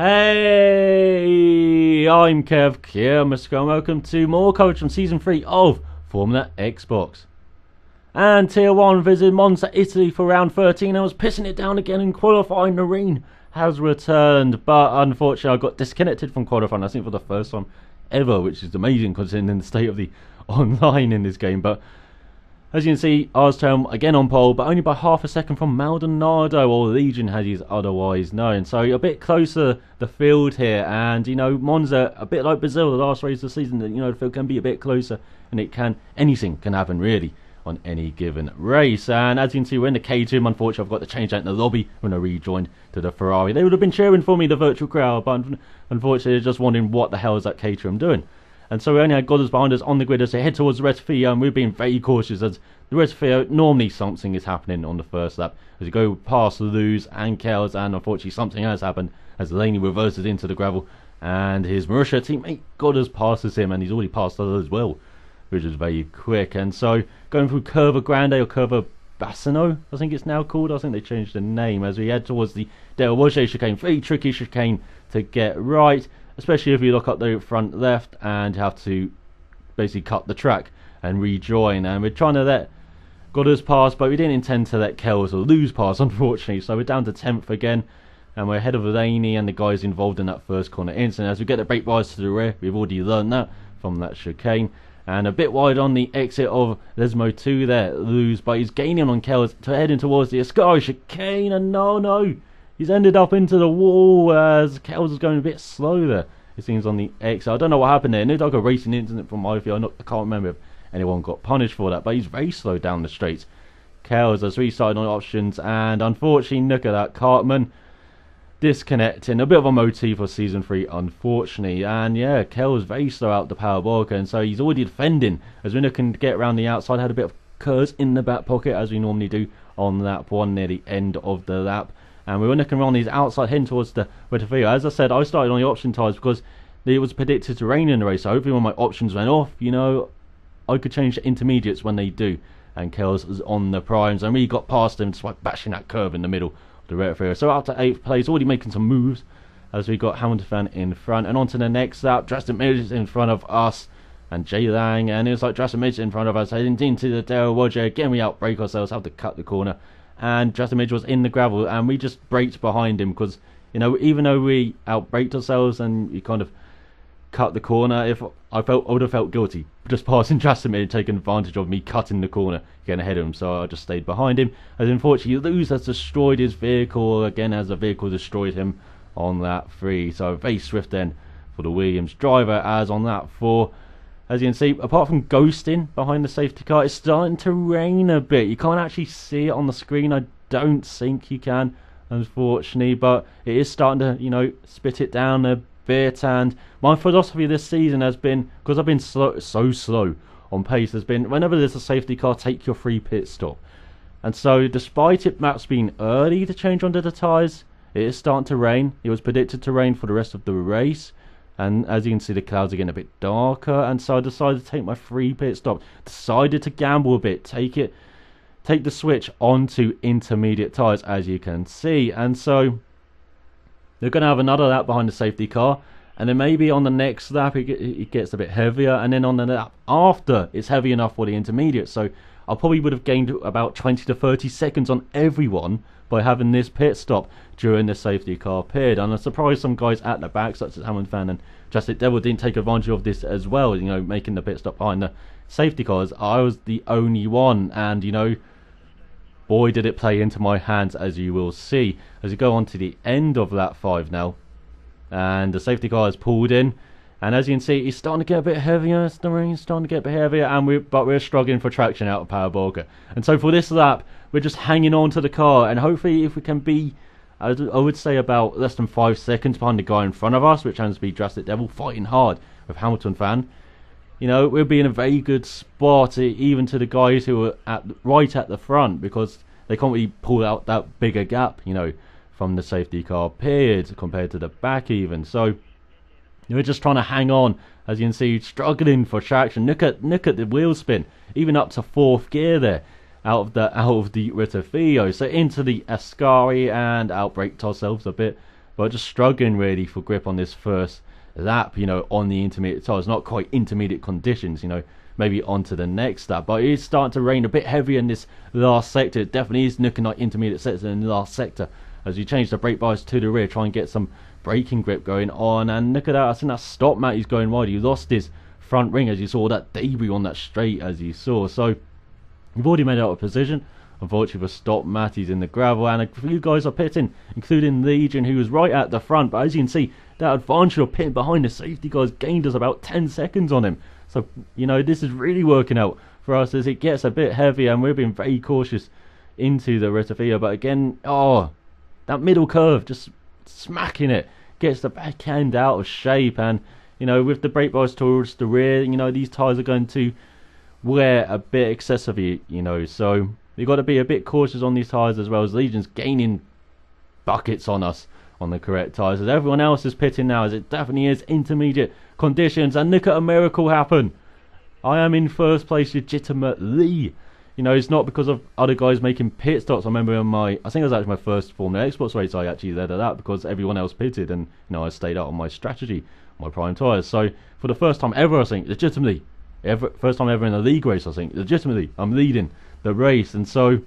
Hey, I'm KevTV, and welcome to more coverage from Season 3 of Formula Xbox. And Tier 1 visited Monza, Italy for round 13 and was pissing it down again in qualifying. The rain has returned, but unfortunately I got disconnected from qualifying, I think for the first time ever, which is amazing considering the state of the online in this game. But as you can see, Caterham again on pole, but only by half a second from Maldonado, or Legion as he's otherwise known. So a bit closer the field here, and Monza, a bit like Brazil, the last race of the season, the field can be a bit closer, and anything can happen really on any given race. And as you can see, we're in the Caterham. Unfortunately, I've got to change that in the lobby when I rejoined to the Ferrari. They would have been cheering for me, the virtual crowd, but unfortunately they're just wondering what the hell is that Caterham doing. And so we only had Goddard behind us on the grid as they head towards the rest of the and we're being very cautious as the rest of the normally something is happening on the first lap. As you go past Luz and Kells, and unfortunately something has happened as Laney reverses into the gravel and his Marussia teammate Goddard passes him, and he's already passed others as well, which is very quick. And so going through Curva Grande, or Curva Bassano, I think it's now called. I think they changed the name as we head towards the Del Roger chicane. Very tricky chicane to get right, especially if you look up the front left and have to basically cut the track and rejoin. And we're trying to let Goddard's pass, but we didn't intend to let Kells or Luz pass, unfortunately. So we're down to 10th again, and we're ahead of Laney and the guys involved in that first corner incident. As we get the brake bars to the rear, we've already learned that from that chicane. And a bit wide on the exit of Lesmo 2 there, Luz, but he's gaining on Kells to heading towards the Ascari chicane, and no, he's ended up into the wall as Kells is going a bit slow there, it seems, on the exit. I don't know what happened there. It looked like a racing incident from my view. I can't remember if anyone got punished for that, but he's very slow down the straights. Kells has restarted on options, and unfortunately, look at that, Cartman disconnecting. A bit of a motif for Season 3, unfortunately. And yeah, Kells very slow out the parabolica, and so he's already defending as we're looking to get around the outside. Had a bit of curves in the back pocket as we normally do on lap 1 near the end of the lap, and we were looking around these outside heading towards the Retafio. As I said, I started on the option tyres because it was predicted to rain in the race, so hopefully when my options went off, I could change the intermediates when they do. And Kells was on the primes and we got past him, just like bashing that curve in the middle the Retafio. So out to 8th place, already making some moves as we got Hamilton in front, and on to the next lap. Drastic Midge in front of us and Jay Lang, and it was like Drastic Midge in front of us heading into the Del Roger. Again we outbrake ourselves, have to cut the corner, and Drastic Midge was in the gravel and we just braked behind him because even though we outbraked ourselves and we kind of cut the corner, if I would have felt guilty just passing Drastic Midge, taking advantage of me cutting the corner, getting ahead of him. So I just stayed behind him, as unfortunately Luz has destroyed his vehicle again, as the vehicle destroyed him on lap 3. So very swift then for the Williams driver, as on lap 4, as you can see, apart from ghosting behind the safety car, it's starting to rain a bit. You can't actually see it on the screen, I don't think you can, unfortunately, but it is starting to spit it down a bit. And my philosophy this season has been, because I've been so slow on pace, has been whenever there's a safety car, take your free pit stop. And so despite it perhaps being early to change onto the tyres, it is starting to rain. It was predicted to rain for the rest of the race, and as you can see the clouds are getting a bit darker, and so I decided to take my free pit stop. Decided to gamble a bit, take the switch onto intermediate tyres, as you can see. And so they're going to have another lap behind the safety car, and then maybe on the next lap it gets a bit heavier, and then on the lap after it's heavy enough for the intermediate. So I probably would have gained about 20 to 30 seconds on everyone by having this pit stop during the safety car period. And I'm surprised some guys at the back, such as Hamilton and Justice Devil, didn't take advantage of this as well, making the pit stop behind the safety cars. I was the only one, and boy did it play into my hands, as you will see as you go on to the end of lap 5 now, and the safety car has pulled in, and as you can see it's starting to get a bit heavier. The rain's starting to get a bit heavier, and we're struggling for traction out of parabolica. And so for this lap we're just hanging on to the car, and hopefully if we can be, I would say, about less than 5 seconds behind the guy in front of us, which happens to be Drastic Devil, fighting hard with Hamilton fan, we'll be in a very good spot, even to the guys who are right at the front, because they can't really pull out that bigger gap, from the safety car period compared to the back even. So we're just trying to hang on, as you can see, struggling for traction. Look at the wheel spin, even up to 4th gear there, out of the Retafio. So into the Ascari, and outbraked ourselves a bit but just struggling really for grip on this first lap, you know, on the intermediate tyres. Not quite intermediate conditions, you know, maybe onto the next lap, but it is starting to rain a bit heavier in this last sector. It definitely is looking like intermediate sector in the last sector as you change the brake bias to the rear, try and get some braking grip going on. And look at that, I think that stop mat is going wide. He lost his front ring as you saw, that debris on that straight as you saw. So we've already made out a position. Unfortunately for stop mat, he's in the gravel, and a few guys are pitting, including Legion, who was right at the front. But as you can see, that advantage of pitting behind the safety guys gained us about 10 seconds on him. So, you know, this is really working out for us as it gets a bit heavy, and we're being very cautious into the Rettifia. But again, oh, that middle curve, just smacking it, gets the back end out of shape. And, you know, with the brake bias towards the rear, you know, these tyres are going to wear a bit excessively, you know. So you've got to be a bit cautious on these tyres, as well as Legion's gaining buckets on us on the correct tyres, as everyone else is pitting now, as it definitely is intermediate conditions. And look at a miracle happen. I am in first place legitimately. You know, it's not because of other guys making pit stops. I remember in I think it was actually my first Formula Xbox race, I actually led at that because everyone else pitted, and, you know, I stayed out on my strategy, my prime tyres. So for the first time ever, I think, legitimately, first time ever in a league race, I think, legitimately, I'm leading the race. And so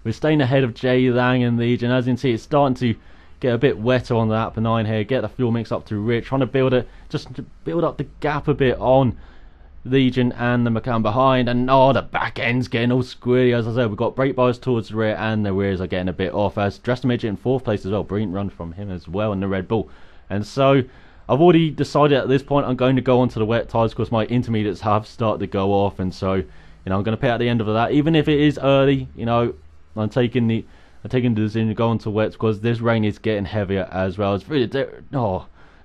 we're staying ahead of Jay Lang and Legion. As you can see, it's starting to get a bit wetter on the lap 9 here, get the fuel mix up to Rich, trying to build it, just to build up the gap a bit on Legion and the McLaren behind. And oh, the back end's getting all squirrely. As I said, we've got brake bias towards the rear, and the rears are getting a bit off, as Dresden Midget in 4th place as well. Brilliant run from him as well in the Red Bull. And so I've already decided at this point I'm going to go onto the wet tyres because my intermediates have started to go off. And so, you know, I'm going to pit at the end of that, even if it is early. You know, I'm taking the decision to go onto wets because this rain is getting heavier as well. It's really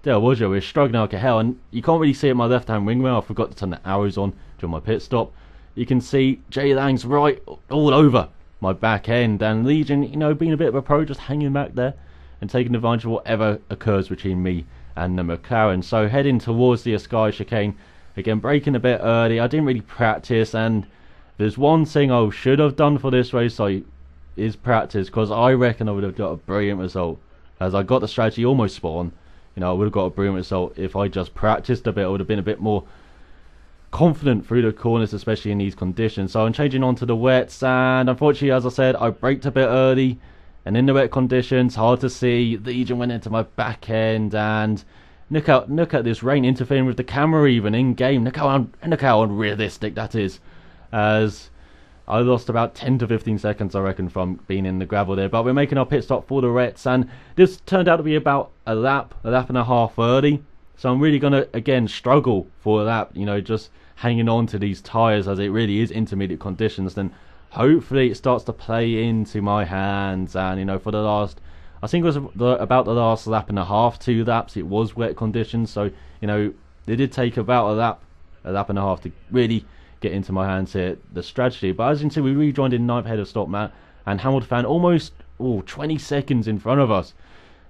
there was you. We're struggling like hell, and you can't really see it. My left hand wing well, I forgot to turn the arrows on during my pit stop. You can see Jay Lang's right all over my back end, and Legion, you know, being a bit of a pro, just hanging back there and taking advantage of whatever occurs between me and the McLaren. So heading towards the Sky chicane again, braking a bit early. I didn't really practice, and there's one thing I should have done for this race is practice, because I reckon I would have got a brilliant result, as I got the strategy almost spot on. You know, I would have got a brilliant result if I just practiced a bit. I would have been a bit more confident through the corners, especially in these conditions. So I'm changing on to the wets, and unfortunately, as I said, I braked a bit early, and in the wet conditions, hard to see. Legion went into my back end, and look at this rain interfering with the camera even in game. Look how unrealistic that is, as I lost about 10 to 15 seconds, I reckon, from being in the gravel there. But we're making our pit stop for the wets, and this turned out to be about a lap and a half early. So I'm really going to, again, struggle for a lap, you know, just hanging on to these tyres, as it really is intermediate conditions. Then hopefully it starts to play into my hands. And, you know, for the last, I think it was about the last lap and a half, 2 laps, it was wet conditions. So, you know, it did take about a lap and a half to really get into my hands here, the strategy. But as you can see, we rejoined in 9th head of stop mat, and Hamilton fan almost 20 seconds in front of us.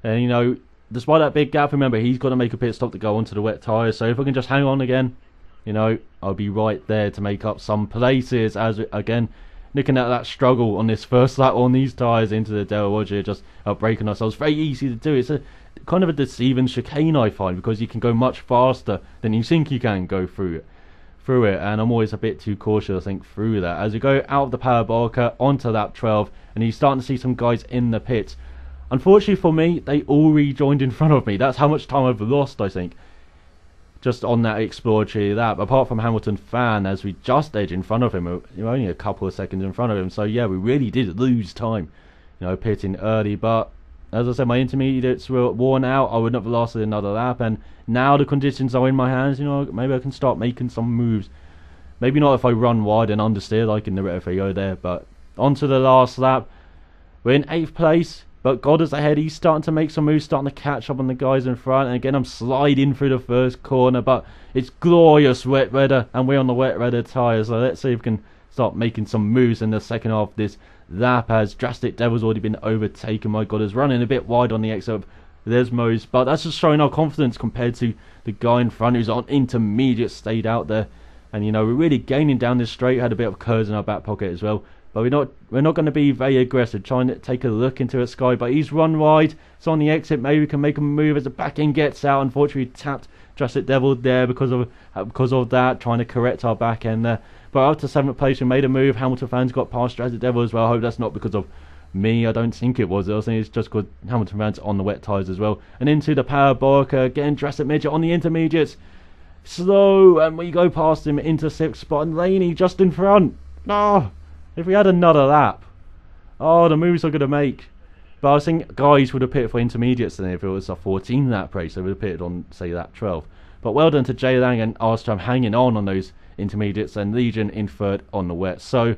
And, you know, despite that big gap, remember, he's got to make a pit stop to go onto the wet tyres. So if I can just hang on again, you know, I'll be right there to make up some places. As again, looking at that struggle on this first lap on these tyres into the Del Roger, just outbraking ourselves. Very easy to do. It's a kind of a deceiving chicane, I find, because you can go much faster than you think you can go through it, and I'm always a bit too cautious, I think, through that. As we go out of the parabolica onto lap 12, and you're starting to see some guys in the pits. Unfortunately for me, they all rejoined in front of me. That's how much time I've lost, I think, just on that exploratory lap. Apart from Hamilton fan, as we just edged in front of him, you're only a couple of seconds in front of him. So yeah, we really did lose time, you know, pitting early. But as I said, my intermediates were worn out. I would not have lasted another lap, and now the conditions are in my hands. You know, maybe I can start making some moves. Maybe not if I run wide and understeer like in the Rettifia there, but onto the last lap. We're in 8th place, but God is ahead. He's starting to make some moves, starting to catch up on the guys in front. And again, I'm sliding through the first corner, but it's glorious wet weather, and we're on the wet weather tyres. So let's see if we can start making some moves in the second half of this lap, as Drastic Devil's already been overtaken. My God, is running a bit wide on the exit of Lesmos, but that's just showing our confidence compared to the guy in front who's on intermediate, stayed out there. And, you know, we're really gaining down this straight. Had a bit of curves in our back pocket as well, But we're not going to be very aggressive, trying to take a look into a Sky. But he's run wide. It's on the exit. Maybe we can make a move as the back end gets out. Unfortunately, we tapped Jurassic Devil there because of that, trying to correct our back end there. But up to 7th place, we made a move. Hamilton fans got past Jurassic Devil as well. I hope that's not because of me. I don't think it was. I think it's just because Hamilton fans on the wet tyres as well. And into the parabolic again. Jurassic Midget on the intermediates. Slow, and we go past him into 6th spot. And Laney just in front. No. If we had another lap, the moves are going to make. But I think guys would have pitted for intermediates then if it was a 14 lap race. They would have pitted on, say, lap 12. But well done to Jay Lang and Armstrong hanging on those intermediates, and Legion in 3rd on the wet. So,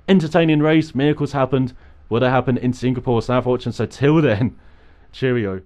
entertaining race. Miracles happened. Would have happened in Singapore, South Fortune. So till then, cheerio.